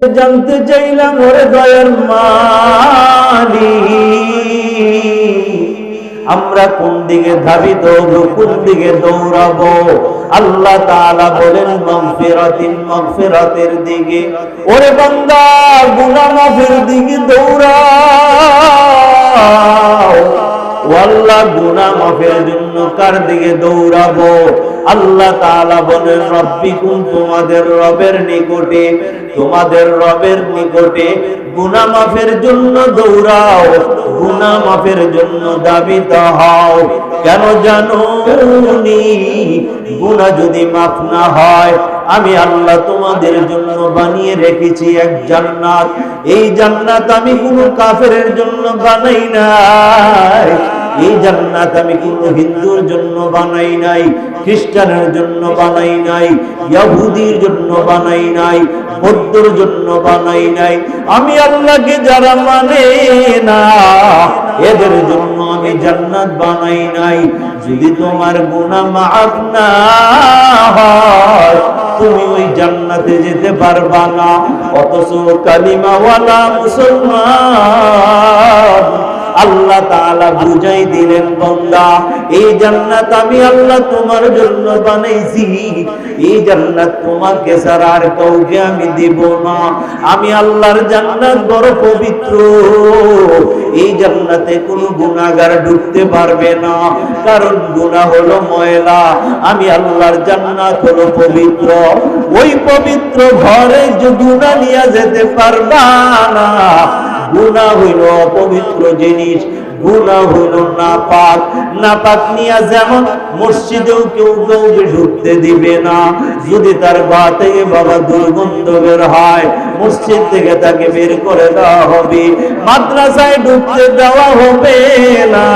জানতে চাইলাম ওরে দয়ার মালিক, আমরা কোন দিকে ধাবিত হব, কোন দিকে দৌড়াবো? আল্লাহ তাআলা বলেন মাগফিরাতের দিকে। ওরে বান্দা, গুনাহ মাফের দিকে দৌড়াও। আল্লাহ গুনাহ মাফের জন্য কার দিকে দৌড়াবো? আল্লাহ তাআলা বলেন রব্বিকুম, তোমাদের রবের নিকটে, তোমাদের রবের নিকটে গুনাহ মাফের জন্য দৌড়াও, গুনাহ মাফের জন্য দাবিত হও। কেন জানো নি? গুনাহ যদি মাফ না হয়, আমি আল্লাহ তোমাদের জন্য বানিয়ে রেখেছি এক জান্নাত। এই জান্নাত আমি কোনো কাফেরের জন্য বানাই নাই। এই জান্নাত আমি কোনো হিন্দুর জন্য বানাই নাই, খ্রিস্টানের জন্য বানাই নাই, ইহুদির জন্য বানাই নাই, বৌদ্ধর জন্য বানাই নাই। আমি আল্লাহকে যারা মানে না, এদের জন্য আমি জান্নাত বানাই নাই। যদি তোমার গুনাহ মাফ না হয়, তুমি ওই জান্নাতে যেতে পারবা না। অথচ কালিমাওয়ালা মুসলমান আল্লাহ তাআলা বুঝাই দিলেন, বান্দা, এই জান্নাত আমি আল্লাহ তোমার জন্য বানাইছি। এই জান্নাত তোমাকে ছাড়া আর কাউকে আমি দেব না। আমি আল্লাহর জান্নাত বড় পবিত্র। এই জান্নাতে কোনো গুনাহগার ঢুকতে পারবে না, কারণ গুনাহ হলো ময়লা। আমি আল্লাহর জান্নাত হলো পবিত্র। ওই পবিত্র ঘরে যে গুনাহ নিয়ে যেতে পারবা না। গুনাহ হইল অপবিত্র জিনিস, গুনাহ হইল নাপাক। নাপাক নিয়ে যেমন মসজিদেও কেউ কাউকে ঢুকতে দিবে না। যদি তার গা থেকে বাবা দুর্গন্ধ বের হয়, মসজিদ থেকে তাকে বের করে দেওয়া হবে। মাদ্রাসায় ঢুকতে দেওয়া হবে না,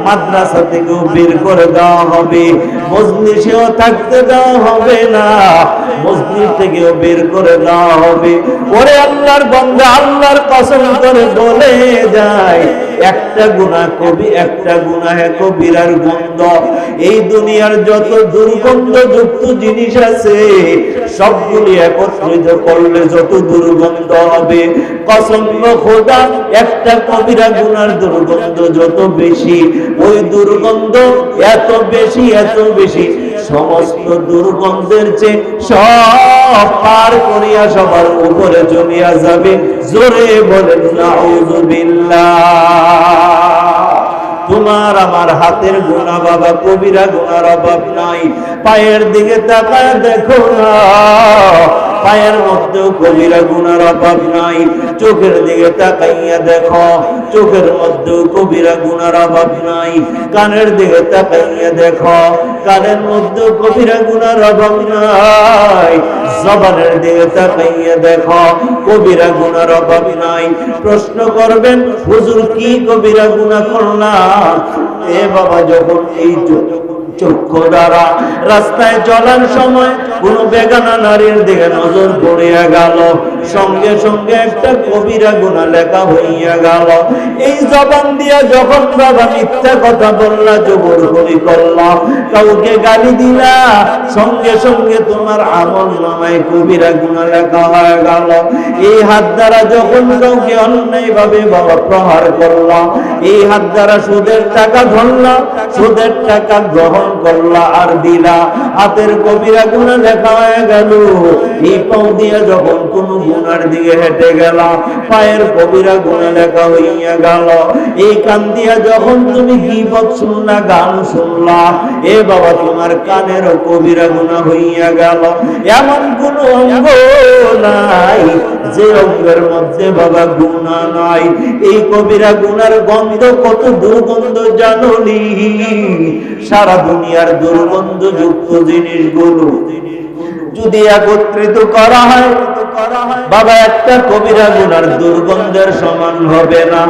মাদ্রাসা থেকেও বের করে দেওয়া হবে। মজলিসেও থাকতে দেওয়া হবে না, মসজিদ থেকেও বের করে দেওয়া হবে। ওরে আল্লাহর বান্দা, আল্লাহর কসম করে বলে যায়, একটা গুনাহ কবিরার গন্ধ। এই দুনিয়ার যত দুর্গন্ধযুক্ত জিনিস আছে, সবগুলি একত্রিত করলে যত দুর্গন্ধ হবে, কসম খোদা, একটা কবিরা গুনার দুর্গন্ধ যত বেশি, ওই দুর্গন্ধ এত বেশি সমস্ত দুর্গন্ধের চেয়ে সব পার করিয়া সবার উপরে চলিয়া যাবে। জোরে বলেন নাউযুবিল্লাহ। তোমার আমার হাতের গুনাহ বাবা, কবিরা গুনার অভাব নাই। পায়ের দিকে তাকায় দেখো না, পায়ের মধ্যেও কবিরা গুনার অভাব নাই। চোখের দিকে তাকাইয়া দেখো, চোখের মধ্যেও কবিরা গুনার অভাব নাই। কানের দিকে তাকাইয়া দেখো, কানের মধ্যেও কবিরা গুনার অভাব নাই। জবানের দিকে তাকাইয়া দেখো, কবিরা গুনার অভাব নাই। প্রশ্ন করবেন, হুজুর কি কবিরা গুনাহ করলাম? এ বাবা, যখন এই চক্ষু দ্বারা রাস্তায় চলার সময় কোন বেগানা নারীর দিকে নজর পড়িয়া গেল, সঙ্গে সঙ্গে একটা কবিরা গুনাহ লেখা হইয়া গেল। এই জবান দিয়া যখন বাবা মিথ্যা কথা বললা, জবরদস্তি করলা, কাউকে গালি দিলা, সঙ্গে সঙ্গে তোমার আমল নামায় কবিরা গুনাহ লেখা হয়ে গেল। এই হাত দ্বারা যখন কাউকে অন্যায় ভাবে বাবা প্রহার করলা, এই হাত দ্বারা সুদের টাকা ধরলা, সুদের টাকা গ্রহণ করলা আর দিলা, হাতের কবিরা গুনাহ লেখা হয়ে গেল। এই পাও দিয়ে যখন কোন গুনার দিকে হেঁটে গেলা, পায়ের কবিরা গুনাহ লেখা হইয়া গেল। এই কান দিয়া যখন তুমি গীবত শুনলা, গান শুনলা, এ বাবা তোমার কানের কবিরা গুনাহ হইয়া গেল। এমন কোন অঙ্গ নাই যে অঙ্গের মধ্যে বাবা গুনাহ নাই। এই কবিরা গুনার গন্ধ কত দুর্গন্ধ জানোনি? সারা দুনিয়ার দুর্গন্ধযুক্ত জিনিসগুলো যদি একত্রিত করা হয় বাবা, একটা কবিরা গুনার দুর্গন্ধের সমান হবে না।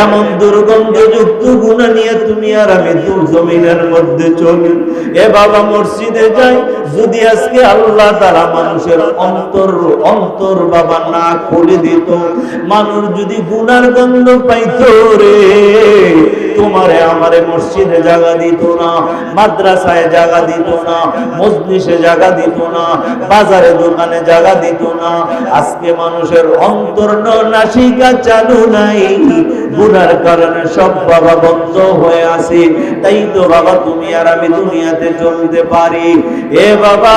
এমন দুর্গন্ধযুক্ত গুনাহ নিয়ে তুমি আর আমি জমিনের মধ্যে চলি। এ বাবা, মসজিদে যাই, যদি আজকে আল্লাহ তাআলা মানুষের অন্তর বাবা না খুলে দিত, মানুষ যদি গুনার গন্ধ পাইতো রে, তোমারে আমারে মসজিদে জায়গা দিত না, মাদ্রাসায় জায়গা দিত না, মজলিসে জায়গা দিত না, বাজারে দোকানে জায়গা দিত না। আজকে মানুষের অন্তর নাসিকা চালু নাই, গুনার কারণে সব বাবা বন্ধ হয়ে আছে। তাই তো বাবা তুমি আর আমি দুনিয়াতে চলতে পারি। এ বাবা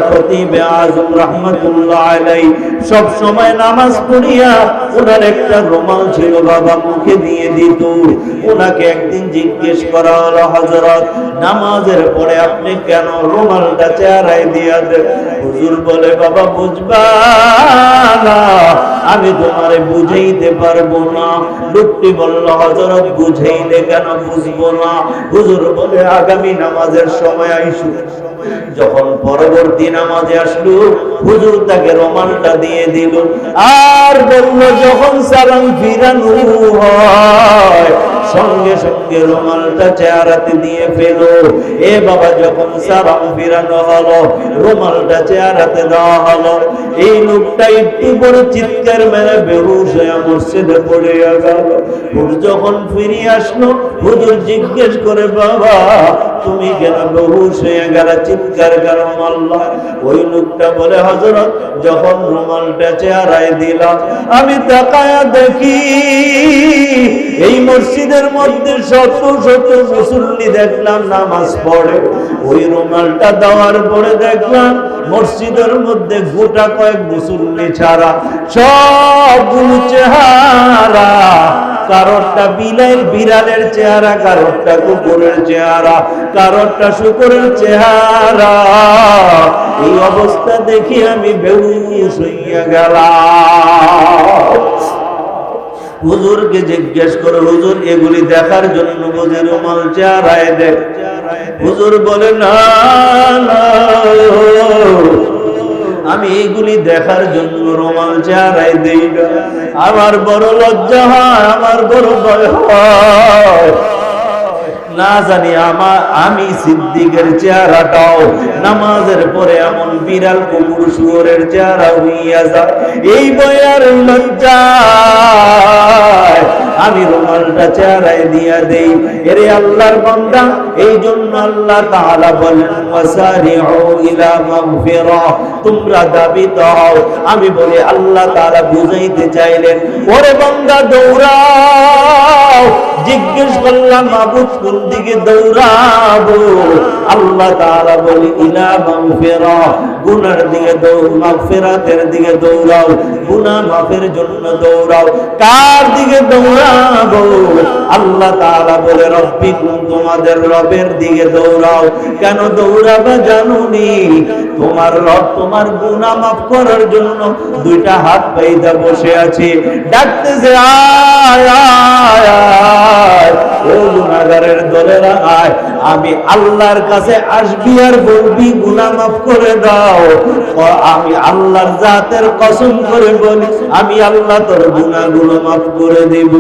খতিব আজম রাহমাতুল্লাহ আলাইহি সব সময় নামাজ পড়িয়া ওনার একটা রুমাল ছিল বাবা, মুখে দিয়ে দিত। ওনাকে একদিন জিজ্ঞেস করা হলো, হযরত নামাজের পরে আপনি কেন রুমালটা চেহারায় দিয়া দেন? হুজুর বলে, বাবা বুঝবা না, আমি তোমারে বুঝাইতে পারবো না। লোকটি বলল, হযরত বুঝাইলে কেন বুঝবো না? হুজুর বলে, আগামী নামাজের সময় আইসু। যখন পরবর্তী নামাজে আসলো, হুজুর তাকে রুমালটা দিয়ে দিল আর বলল, যখন সালাম ফিরানো হয় সঙ্গে সঙ্গে রুমালটা চেহারাতে দিয়ে ফেলো। এ বাবা যখন সালাম ফিরানো হলো, রুমালটা চেহারাতে দেওয়া হলো, এই লোকটা একটু বড় চিৎকার মেরে বেহুশ হয়ে মসজিদে পড়ে গেল। হুজুর যখন ফিরে আসলো, হুজুর জিজ্ঞেস করে, বাবা তুমি কেন বেহুশ হয়ে গেলা, চিৎকার কেন মারলা? ওই লোকটা বলে, হযরত যখন রুমালটা চেহারায় দিলাম, আমি তাকায়া দেখি এই মসজিদের মধ্যে শত শত মুসল্লি দেখলাম নামাজ পড়ে। ওই রুমালটা দেওয়ার পরে দেখলাম মসজিদের মধ্যে গোটা কয়েক মুসল্লি ছাড়া সবগুলো চেহারা, কারোরটা বিড়ালের চেহারা, কারোরটা কুকুরের চেহারা, কারোরটা শুকরের চেহারা। এই অবস্থা দেখি আমি বেহুশ হইয়া গেলাম। হুজুরকে জিজ্ঞেস করে, হুজুর এগুলি দেখার জন্য বুঝি রুমাল চেহারায় দেখ? হুজুর বলে, না না, আমি এইগুলি দেখার জন্য রুমাল চেহারায় দেই না। আমার বড় লজ্জা হয়, আমার বড় ভয় হয়, না জানি আমি সিদ্দিকের চেহারাটাও নামাজের পরে এমন বিড়াল কুকুর শুয়োরের চেহারা হইয়া যায়। এই বয়ার লজ্জায় আমি রুমালটা চেহারায় দিয়া দেই। এরে আল্লাহর বান্দা, এই জন্য আল্লাহ তাআলা বলেন, ওয়াসারিউ ইলা মাগফিরা, তোমরা দাবিত হও। আমি বলি আল্লাহ তাআলা বুঝাইতে চাইলেন, ওরে বান্দা দৌড়াও। জিজ্ঞেস করলাম, মাবুদ কোন দিকে দৌড়াবো? আল্লাহ তাআলা বলি, ইলা মাগফিরা, গুনার দিকে মাগফিরাতের দিকে দৌড়াও, গুনাহ মাফের জন্য দৌড়াও। কার দিকে দৌড়াবো? আল্লাহ তাআলা বলে, রব্বিকুম, তোমাদের রবের দিকে দৌড়াও। কেন দৌড়াবে জানুনি? তোমার রব তোমার গুনাহ মাফ করার জন্য দুইটা হাত পাইদা বসে আছে, ডাকতেছে, আয় আয় আয়, ও গুনাহগারের দলেরা আয়। আমি আল্লাহর কাছে আসবি আর বলবি গুনাহ মাফ করে দাও। আমি আল্লাহর জাতের কসম করে বলি, আমি আল্লাহ তোর গুনাহগুলো মাফ করে দেব।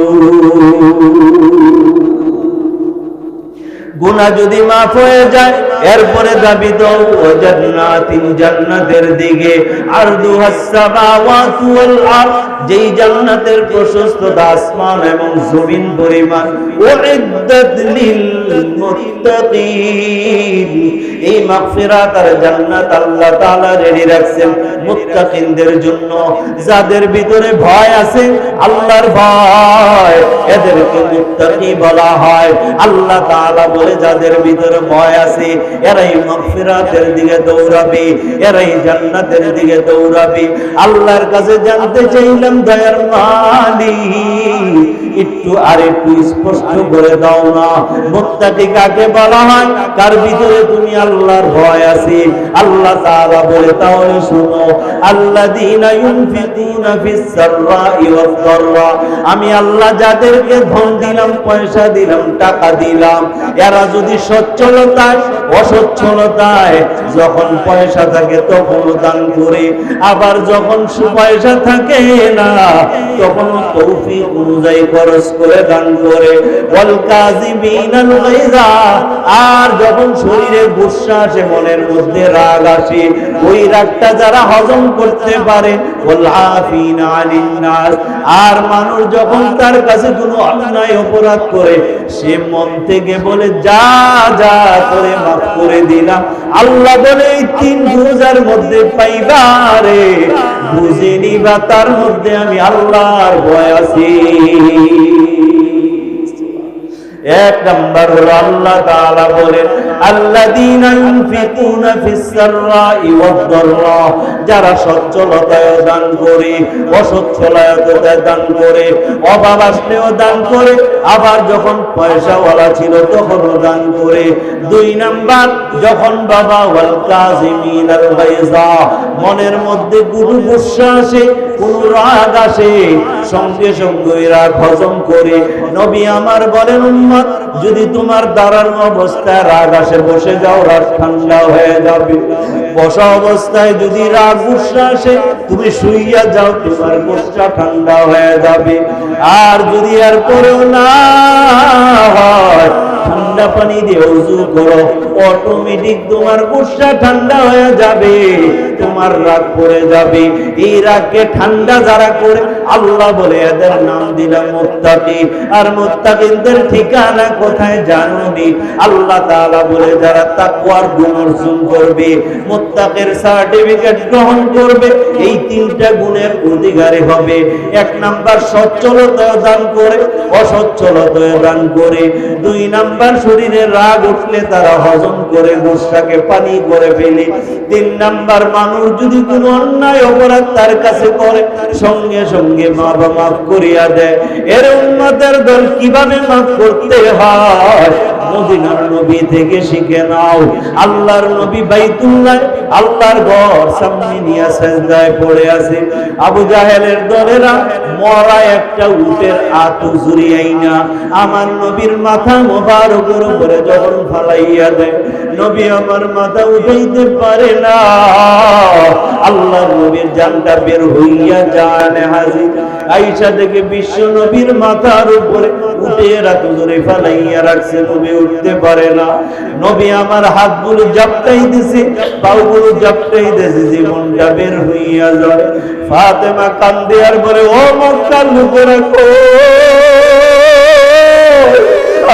গুনাহ যদি মাফ হয়ে যায়, এরপরে দাবি দাও জান্নাতিন, জান্নাতের দিকে। আরদুহাস সামাওয়াতু ওয়াল আরদ, যেই জান্নাতের প্রশস্ততা আসমান এবং জমিন পরিমাণ। উইদ্দাত লিল মুত্তাকিন, এই মাগফিরাত আর জান্নাত আল্লাহ তাআলা রেডি রাখছেন মুত্তাকিনদের জন্য। যাদের ভিতরে ভয় আছে, আল্লাহর ভয়, এদেরকে মুত্তাকি বলা হয়। আল্লাহ তাআলা বলে, যাদের ভিতরে ভয় আছে এরাই মাগফিরাতের দিকে দৌড়াবে, এরাই জান্নাতের দিকে দৌড়াবে। আল্লাহর কাছে জানতে চাইলাম, দয়ার মালিক একটু আর একটু স্পষ্ট করে দাও না, মুত্তাকি কাকে বলা হয়? কার ভিতরে তুমি আল্লাহর ভয় আছে? আল্লাহ তাআলা বলে, তাহলে শুনো, আল্লাযীনা ইউনফিকুনা ফিস সাররাই ওয়াদ দাররা, আমি আল্লাহ যাদেরকে ধন দিলাম, পয়সা দিলাম, টাকা দিলাম, এরা যদি সচ্ছলতায় অসচ্ছলতায় যখন পয়সা থাকে তখন দান করে, আবার যখন পয়সা থাকে না তখন তৌফিক অনুযায়ী খরচ করে দান করে। ওয়াল কাযিমিনাল গায়যা, আর যখন শরীরে গুসা আসে, মনের মধ্যে রাগ আসে, ওই রাগটা যারা হজম করতে পারে, ওয়াল আফিনা আনিন নাস, আর মানুষ যখন তার কাছে কোনো অন্যায় অপরাধ করে সে মন থেকে বলে যা যা করে মাফ করে দিলাম, আল্লাহ বলে এই তিন বুঝার মধ্যে পাইবা রে, বুঝে নিবা তার মধ্যে আমি আল্লাহর ভয় আছি। এক নাম্বার হলো আল্লাহ তাআলা বলেন আল্লাযীনা ইউনফিকুনা ফিস সাররাই ওয়াদ দাররা, যারা সচ্ছলতায় দান করে, অসচ্ছলতায় দান করে, অভাব আসলেও দান করে, আবার যখন পয়সাওয়ালা ছিল তখনও দান করে। দুই নাম্বার, যখন বাবা ওয়াল কাযিমিনাল গায়যা, মনের মধ্যে কোনো গুসা আসে, কোনো রাগ আসে, সঙ্গে সঙ্গে রাগ হজম করে। নবী আমার বলেন উম্মত, যদি তোমার দাঁড়ানো অবস্থায় রাগ আসে বসে যাও, রাগ ঠান্ডা হয়ে যাবে। বসা অবস্থায় যদি রাগ গুসা আসে তুমি শুইয়া যাও, তোমার গুসা ঠান্ডা হয়ে যাবে। আর যদি আর পরেও না হয়, ঠান্ডা পানি দিয়ে ওযু করো, অটোমেটিক তোমার গুসা ঠান্ডা হয়ে যাবে, তোমার রাগ পড়ে যাবে। এই রাগকে ঠান্ডা যারা করে আল্লাহ বলে এদের নাম দিলাম মুত্তাকি। আর মুত্তাকিনদের ঠিকানা কোথায় জানোনি? আল্লাহ তাআলা বলে যারা তাকওয়ার গুণ অর্জন করবে, মুত্তাকির সার্টিফিকেট গ্রহণ করবে, এই তিনটা গুণের অধিকারী হবে। এক নাম্বার সচ্ছলতা দান করে, অসচ্ছলতা দান করে। দুই নাম্বার শরীরে রাগ উঠলে তারা হজম করে, গুসাকে পানি করে ফেলে। তিন নাম্বার, মানুষ যদি কোনো অন্যায় অপরাধ তার কাছে করে সঙ্গে সঙ্গে মাফ করিয়া দেয়। এর উম্মতের দল কিভাবে মাফ করতে হয় মদিনার নবী থেকে শিখে নাও। আল্লাহর নবী বাইতুল্লাহ, আল্লাহর ঘর সামনে নিয়ে সিজদায় পড়ে আছে। আবু জাহেলের দলেরা মরা একটা উটের আতু জুরিয়াইনা আমার নবীর মাথা মোবারকের উপরে যখন ফালাইয়া দেয়, নবী আমার মাথা উঠাইতে পারে না, আল্লাহর নবীর জানটা বের হইয়া জানে হাজির। আয়েশা থেকে বিশ্ব নবীর মাথার উপরে উটের আতু জুরি ফালাইয়া রাখছে, নবী উঠতে পারে না। নবী আমার হাতগুলো জাপটাই দিছে, পাগুলো জাপটাই দিছে, জীবনটা বের হইয়া যায়। ফাতেমা কান্দে আর বলে, ও মক্কার লোকেরা কই,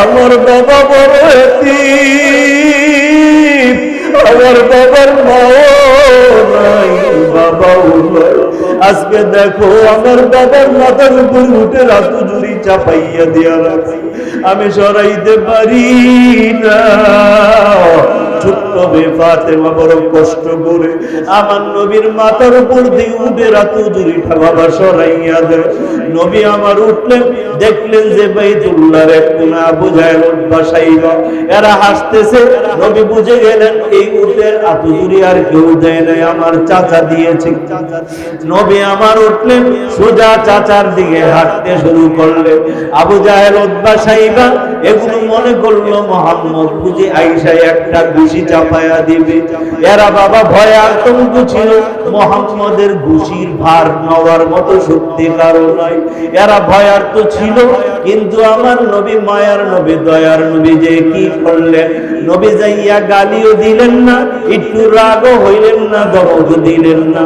আমার বাবা বড় এতিম, আমার বাবার মাও নাই, বাবাও নাই। আজকে দেখো আমার বাবার মাথার উপর উঠে রাতু জুড়ি চাপাইয়া দিয়া রাখছি, আমি সরাইতে পারি না। ছোট্ট মেয়ে ফাতেমা বড় কষ্ট করে আমার নবীর মাথার উপর দিয়ে উঠে রাতু জুড়িটা বাবা সরাইয়া দেয়। নবী আমার উঠলেন, দেখলেন যে বাইতুল্লাহর এক কোণা আবু জাহেল বসাইবা, এরা হাসতেছে। নবী বুঝে গেলেন এই উটের আতু জুড়ি আর কেউ দেয় নাই, আমার চাচা দিয়েছে। নবী আমার উঠলেন, সোজা চাচার দিকে হাঁটতে শুরু করলেন। আবু জাহেল বসাইবা এগুলো মনে করলো মুহাম্মদ বুঝি আয়েশায় একটা ঘুষি চাপায়া দিবে। এরা বাবা ভয়ে আতঙ্ক ছিল, মুহাম্মদের ঘুষির ভার নেওয়ার মতো শক্তি কারো নাই। এরা ভয়ার্ত ছিল, কিন্তু আমার নবী মায়ার নবী দয়ার নবী যে কি করলেন, নবী যাইয়া গালিও দিলেন না, একটু রাগও হইলেন না, দমক দিলেন না,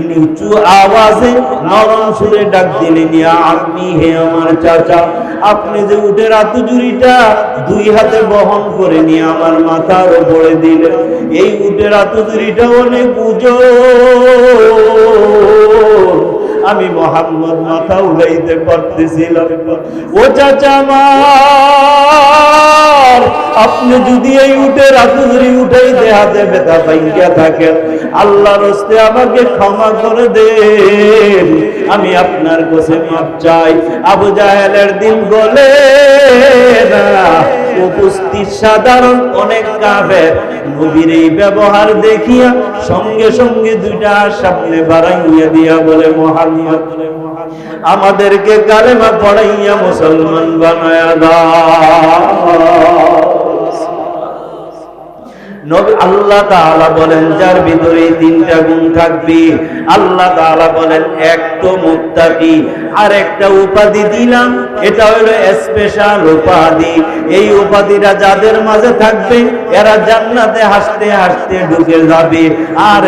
নিচু আওয়াজে নরম সুরে ডাক দিলেন, ইয়া আম্মি, হে আমার চাচা, আপনি যে উটের আতু জুড়িটা দুই হাতে বহন করে নিয়ে আমার মাথার উপরে দিলেন, এই উটের আতু জুড়িটা অনেক ওজন, আমি মুহাম্মদ মাথা উঠাইতে পারতেছিলাম। ও চাচা আমার, আপনি যদি এই উটের আতু জুড়ি উঠাইতে হাতে ব্যথা পাইয়া থাকেন, আল্লাহর হস্তে আমাকে ক্ষমা করে দেন, আমি আপনার কাছে মাপ চাই। আবু জাহেলের দিন গলে না, উপস্থিত সাধারণ অনেক কাফের নবীর এই ব্যবহার দেখিয়া সঙ্গে সঙ্গে দুইটা সামনে বাড়াইয়া দিয়া বলে, মুহাম্মদ আমাদেরকে কালেমা পড়াইয়া মুসলমান বানায়া দাও। নবী আল্লাহ তাআলা বলেন যার ভিতরে তিনটা গুণ থাকবে, আল্লাহ তাআলা বলেন এক তো মুত্তাকি, আর একটা উপাধি দিলাম, এটা হলো স্পেশাল উপাধি। এই উপাধিটা যাদের মাঝে থাকবে এরা জান্নাতে হাসতে হাসতে ঢুকে যাবে। আর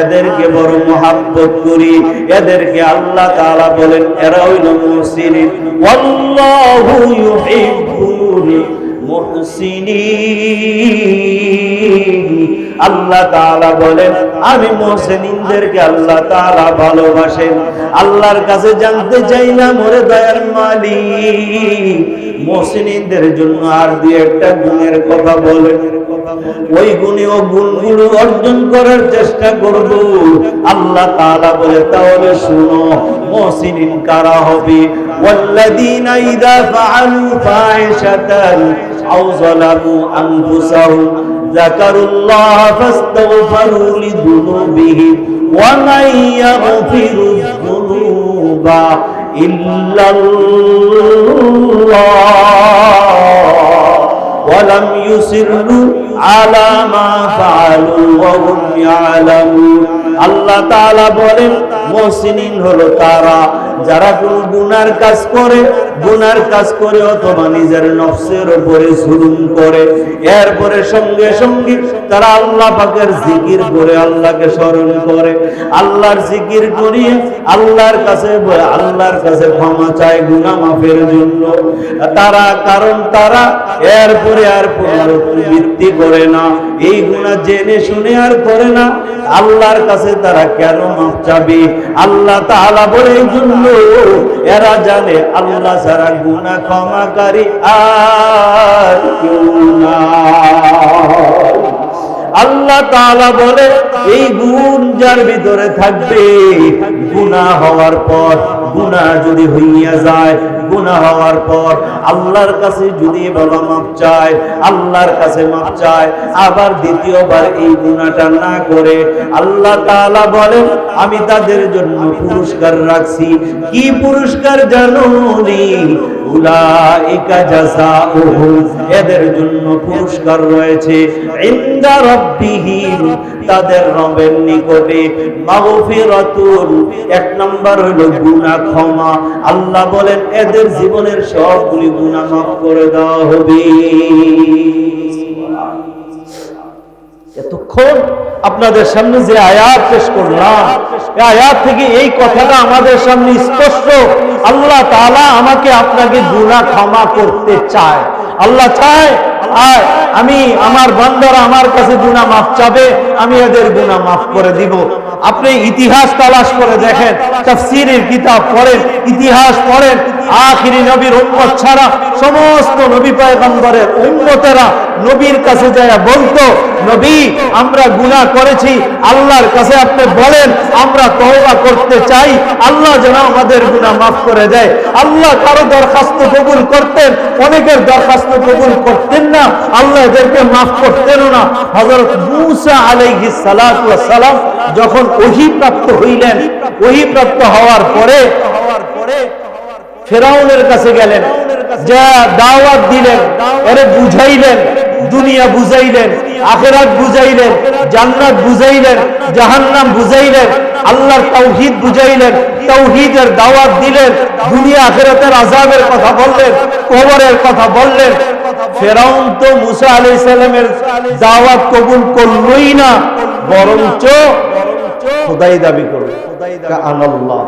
এদেরকে বড় মহব্বত করি, এদেরকে আল্লাহ তাআলা বলেন এরা হইল মুহসিনিন, ওয়াল্লাহু ইউহিব্বুল মুহসিনিন। আল্লাহ তাআলা বলেন আমি মুহসিনদেরকে আল্লাহ তাআলা ভালোবাসেন। আল্লাহর কাছে জানতে চাইলাম ওরে দয়ার মালিক মুহসিনদের জন্য আর দুই একটা গুণের কথা বলেন, ওই গুণে ও গুণগুলো অর্জন করার চেষ্টা করব। আল্লাহ তাআলা বলে তাহলে শুনো মুহসিনিন কারা হবে, ওয়াল্লাযীনা ইযা ফাআলু ফাহিশাতান আও যালামু আনফুসাহুম যাকারুল্লাহ ফাস্তাগফিরু লিযুনুবিহিম ওয়া মান ইয়াগফিরুয যুনুবা ইল্লাল্লাহ ওয়া লাম ইউসিররু আলা মা ফাআলু ওয়া হুম ইয়ালামুন। আল্লাহ তাআলা বলেন মুহসিনিন হলো তারা যারা কোন গুনার কাজ করে অথবা নিজের নফসের উপরে জুলুম করে, এরপরে সঙ্গে সঙ্গে তারা আল্লাহ পাকের জিকির করে আল্লাহকে স্মরণ করে, আল্লাহর জিকির করিয়ে আল্লাহর কাছে ক্ষমা চায় গুনাহ মাফের জন্য। কারণ তারা এরপরে আর পুনরাবৃত্তি করে না, এই গুনাহ জেনে শুনে আর করে না, আল্লাহর কাছে তারা কেন মাফ চাবে? আল্লাহ তাআলা বলে এই জন্য এরা জানে আল্লাহ ছাড়া গুনাহ ক্ষমাকারী আর কেউ নাই। আল্লাহ তাআলা বলে এই গুণ যার ভিতরে থাকবে, গুনাহ হওয়ার পর গুনাহ যদি হইয়া যায়, গুনাহ হওয়ার পর আল্লাহর কাছে যদি বাবা মাফ চায়, আল্লাহর কাছে মাফ চায়, আবার দ্বিতীয়বার এই গুনাহটা না করে, আল্লাহ তাআলা বলেন আমি তাদের জন্য পুরস্কার রাখছি। কি পুরস্কার জানোনি? উলাইকা জাযাউহুম, এদের জন্য পুরস্কার রয়েছে ইনদা রাব্বিহিম, তাদের রবের নিকটে মাগফিরাতুন, এক নাম্বার হলো গুনাহ ক্ষমা। আল্লাহ বলেন এদের জীবনের সবগুলি গুনাহ মাফ করে দেওয়া হবে। এতক্ষণ আপনাদের সামনে যে আয়াত পেশ করলাম, এই আয়াত থেকে এই কথাটা আমাদের সামনে স্পষ্ট, আল্লাহ তাআলা আমাকে আপনাকে গুনাহ ক্ষমা করতে চায়। আল্লাহ চায় আর আমি আমার বান্দারা আমার কাছে গুনাহ মাফ চাবে, আমি এদের গুনাহ মাফ করে দিব। আপনি ইতিহাস তালাশ করে দেখেন, তাফসীরের কিতাব পড়েন, ইতিহাস পড়েন, আখিরি নবীর উম্মত ছাড়া সমস্ত নবী পয়গম্বরের উম্মতেরা নবীর কাছে যায় বলতো নবী আমরা গুনাহ করেছি, আল্লাহর কাছে আপনি বলেন আমরা তওবা করতে চাই, আল্লাহ যেন আমাদের গুনাহ মাফ করে দেয়। আল্লাহ কারো দরখাস্ত কবুল করতেন, অনেকের দরখাস্ত কবুল করতেন না, আল্লাহ এদেরকে মাফ করতেন না। হযরত মূসা আলাইহিস সালাতু ওয়াস সালাম যখন ওহী প্রাপ্ত হইলেন, ওহী প্রাপ্ত হওয়ার পরে ফেরাউনের কাছে গেলেন, যা দাওয়াত দিলেন, এরে বুঝাইলেন, দুনিয়া বুঝাইলেন, আখিরাত বুঝাইলেন, জান্নাত বুঝাইলেন, জাহান্নাম বুঝাইলেন, আল্লাহর তাওহীদ বুঝাইলেন, তাওহীদের দাওয়াত দিলেন, দুনিয়া আখিরাতের আযাবের কথা বললেন, কবরের কথা বললেন। ফেরাউন তো মূসা আলাইহিস সালামের দাওয়াত কবুল করলই না, বরঞ্চ খোদাই দাবি করল, আল্লাহ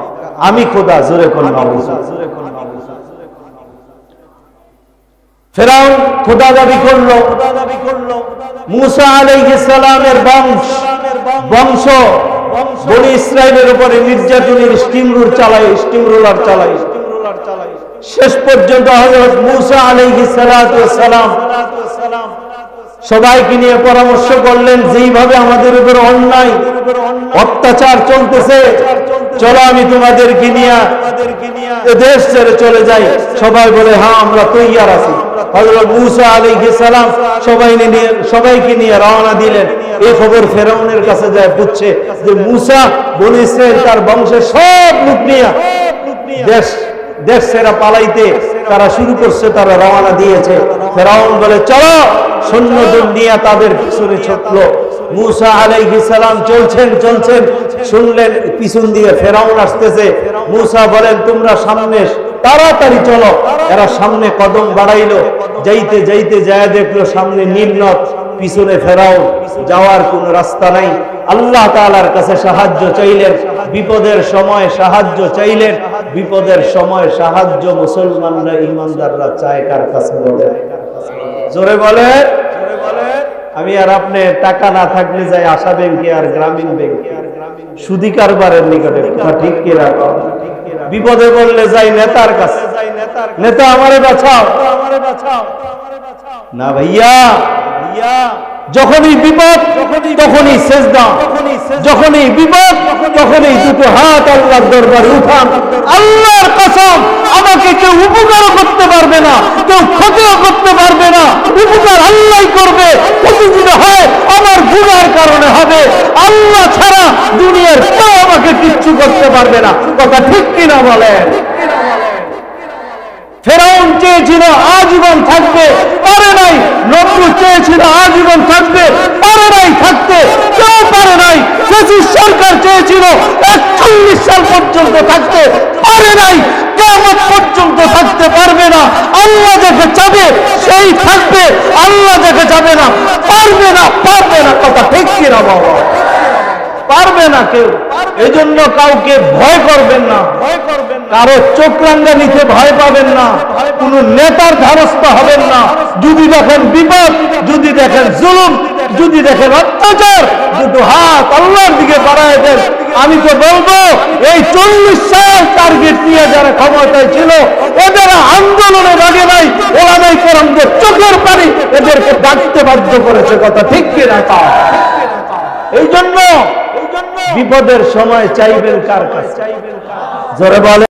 আমি খোদা, জোরে কোন নাউজুবিল্লাহ। ফেরাউন খোদা দাবি করলো, মূসা আলাইহিস সালামের বংশ বনি ইসরাইলের উপরে নির্যাতনের স্টিমরোলার চালায়। শেষ পর্যন্ত হযরত মূসা আলাইহিস সালাতু ওয়াস সালাম সবাইকে নিয়ে পরামর্শ করলেন, যেইভাবে আমাদের উপর অন্যায় অত্যাচার চলতেছে, চলো আমি তোমাদেরকে নিয়ে দেশ ছেড়ে চলে যাই। সবাই বলে হ্যাঁ আমরা তৈয়ার আছি। হযরত মূসা আলাইহিস সালাম সবাইকে নিয়ে রওনা দিলেন। এই খবর ফেরাউনের কাছে যায় পুচ্ছে যে মূসা বনি ইসরাইল তার বংশের সব লোক নিয়ে দেশ ছেড়ে পালাইতে তারা শুরু করছে, তারা রওনা দিয়েছে। ফেরাউন বলে চলো, সৈন্যদের নিয়ে তাদের পিছনে ছুটলো। মূসা আলাইহিস সালাম চলছেন, শুনলেন পিছন দিয়ে ফেরাউন আসতেছে। মূসা বলেন তোমরা সামনে তাড়াতাড়ি চলো। এরা সামনে কদম বাড়াইলো, যাইতে যাইতে যায় দেখলো সামনে নীল নদ, পিছনে ফেরাউন, যাওয়ার কোন রাস্তা নাই। আল্লাহ তাআলার কাছে সাহায্য চাইলেন, বিপদের সময় সাহায্য চাইলেন। বিপদের সময় সাহায্য মুসলমানরা, ইমানদাররা চায় কার কাছে বলে? জোরে বলে। আমি আর আপনি টাকা না থাকলে যাই আশা ব্যাংকে আর গ্রামীণ ব্যাংকে, সুদী কারবারের নিকটে, ঠিক কি রাখো। বিপদে পড়লে যাই নেতার কাছে, নেতা আমারে বাঁচাও না ভাইয়া। যখনই বিপদ তখনই সেজদা, যখনই বিপদ তখনই দুটো হাত আল্লাহর দরবারে উঠান। আল্লাহর কসম, আমাকে কেউ উপকার করতে পারবে না, কেউ ক্ষতিও করতে পারবে না। উপকার আল্লাহই করবে, প্রতিদিন হয় আমার গুনার কারণে হবে। আল্লাহ ছাড়া দুনিয়ার কেউ আমাকে কিচ্ছু করতে পারবে না। কথা ঠিক কিনা বলেন? ফেরাউন চেয়েছিল আজীবন থাকবে, পারে নাই। নমরুদ চেয়েছিল আজীবন থাকবে, পারে নাই থাকতে, কেউ পারে নাই। ফ্যাসিস্ট সরকার চেয়েছিল ৪১ সাল পর্যন্ত থাকতে, পারে নাই। কিয়ামত পর্যন্ত থাকতে পারবে না। আল্লাহ যাকে চাবে সেই থাকবে, আল্লাহ যাকে চাবে না পারবে না। কথা ঠিক কিনা বাবা? পারবে না কেউ। এই জন্য কাউকে ভয় করবেন না, কারো চোখ রাঙ্গা নিতে ভয় পাবেন না, কোন নেতার ধারস্থ হবেন না। যদি দেখেন বিপদ, যদি দেখেন জুলুম, যদি দেখেন অত্যাচার, দুটো হাত আল্লাহর দিকে বাড়ায় দেন। আমি তো বলবো এই ৪০ সাল টার্গেট নিয়ে যারা ক্ষমতায় ছিল এদের আন্দোলনে লাগে নাই, ওলামায়ে কেরামদের চোখের পানি এদেরকে ডাকতে বাধ্য করেছে। কথা ঠিক কিনা? এই জন্য বিপদের সময় চাইবেন কার কাছে? জোরে বলে।